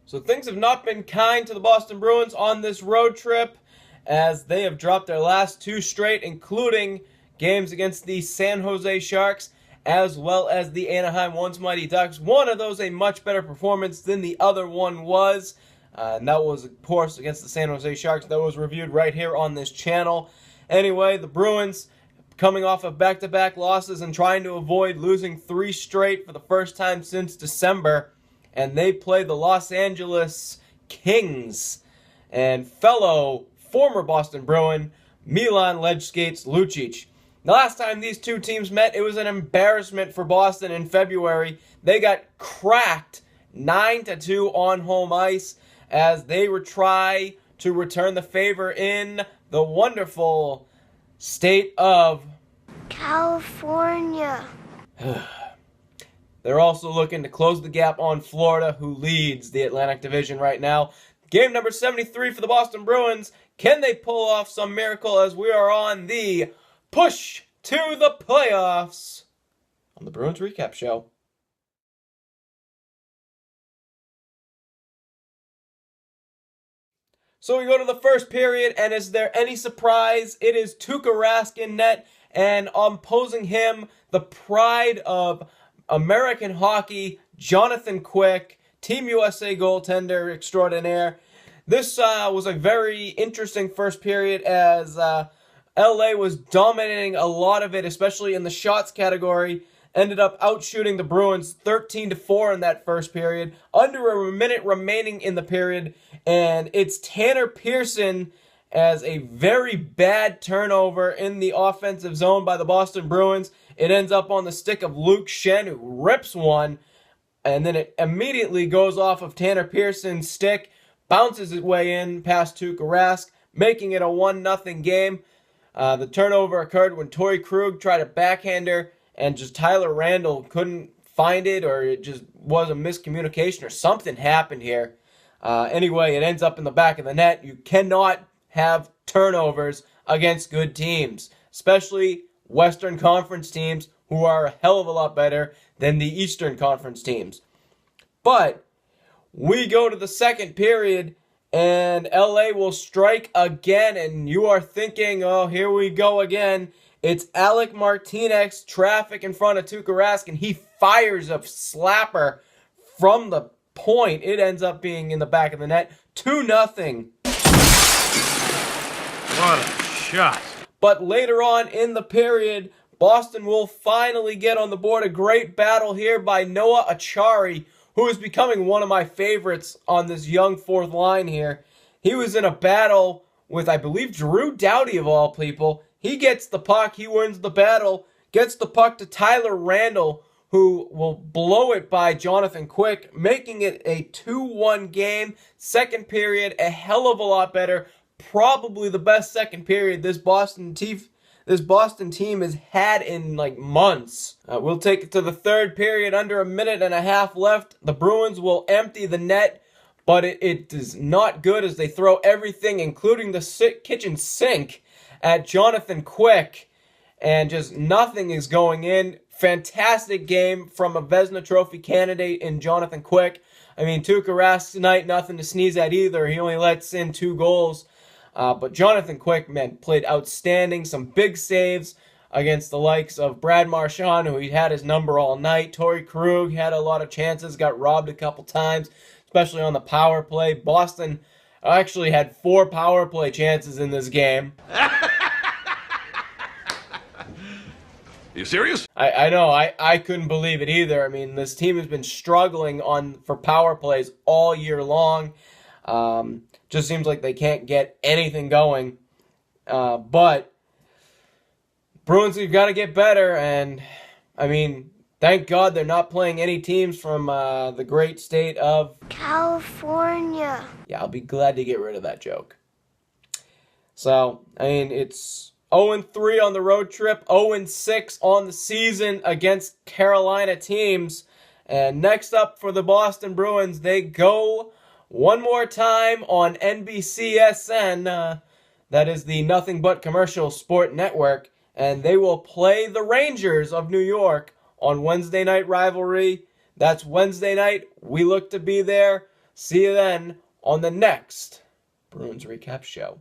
So things have not been kind to the Boston Bruins on this road trip, as they have dropped their last two straight, including games against the San Jose Sharks as well as the Anaheim Once Mighty Ducks. One of those a much better performance than the other one was, and that was, of course, against the San Jose Sharks. That was reviewed right here on this channel. Anyway, the Bruins coming off of back-to-back losses and trying to avoid losing three straight for the first time since December. And they play the Los Angeles Kings and fellow former Boston Bruin Milan Ledskates Lucic. The last time these two teams met, it was an embarrassment for Boston in February. They got cracked 9-2 on home ice as they would try to return the favor in the wonderful state of California. They're also looking to close the gap on Florida, who leads the Atlantic Division right now. Game number 73 for the Boston Bruins. Can they pull off some miracle as we are on the push to the playoffs on the Bruins Recap Show? So we go to the first period, and is there any surprise? It is Tuukka Rask in net, and opposing him, the pride of American hockey, Jonathan Quick, Team USA goaltender extraordinaire. This was a very interesting first period as LA was dominating a lot of it, especially in the shots category. Ended up outshooting the Bruins 13-4 in that first period. Under a minute remaining in the period, and it's Tanner Pearson as a very bad turnover in the offensive zone by the Boston Bruins. It ends up on the stick of Luke Shen, who rips one, and then it immediately goes off of Tanner Pearson's stick, bounces its way in past Tuukka Rask, making it a 1-0 game. The turnover occurred when Torrey Krug tried a backhander, and just Tyler Randall couldn't find it, or it just was a miscommunication, or something happened here. Anyway, it ends up in the back of the net. You cannot have turnovers against good teams, especially Western Conference teams who are a hell of a lot better than the Eastern Conference teams. But we go to the second period, and LA will strike again, and you are thinking, oh, here we go again. It's Alec Martinez traffic in front of Tuukka Rask, and he fires a slapper from the point. It ends up being in the back of the net. 2-0. What a shot. But later on in the period, Boston will finally get on the board. A great battle here by Noah Acciari, who is becoming one of my favorites on this young fourth line here. He was in a battle with, I believe, Drew Doughty of all people. He gets the puck. He wins the battle. Gets the puck to Tyler Randall, who will blow it by Jonathan Quick, making it a 2-1 game. Second period, a hell of a lot better. Probably the best second period this Boston team has had in like months. We'll take it to the third period, under a minute and a half left. The Bruins will empty the net, but it is not good as they throw everything, including the kitchen sink, at Jonathan Quick, and just nothing is going in. Fantastic game from a Vezina Trophy candidate in Jonathan Quick. I mean, Tuukka Rask tonight, nothing to sneeze at either. He only lets in 2 goals. But Jonathan Quick, man, played outstanding. Some big saves against the likes of Brad Marchand, who he had his number all night. Torrey Krug had a lot of chances, got robbed a couple times, especially on the power play. Boston actually had 4 power play chances in this game. You serious? I know. I couldn't believe it either. I mean, this team has been struggling for power plays all year long. Just seems like they can't get anything going. But Bruins have got to get better. And, I mean, thank God they're not playing any teams from the great state of California. Yeah, I'll be glad to get rid of that joke. So, I mean, it's 0-3 on the road trip, 0-6 on the season against Carolina teams. And next up for the Boston Bruins, they go one more time on NBCSN, that is the Nothing But Commercial Sport Network, and they will play the Rangers of New York on Wednesday Night Rivalry. That's Wednesday night. We look to be there. See you then on the next Bruins Recap Show.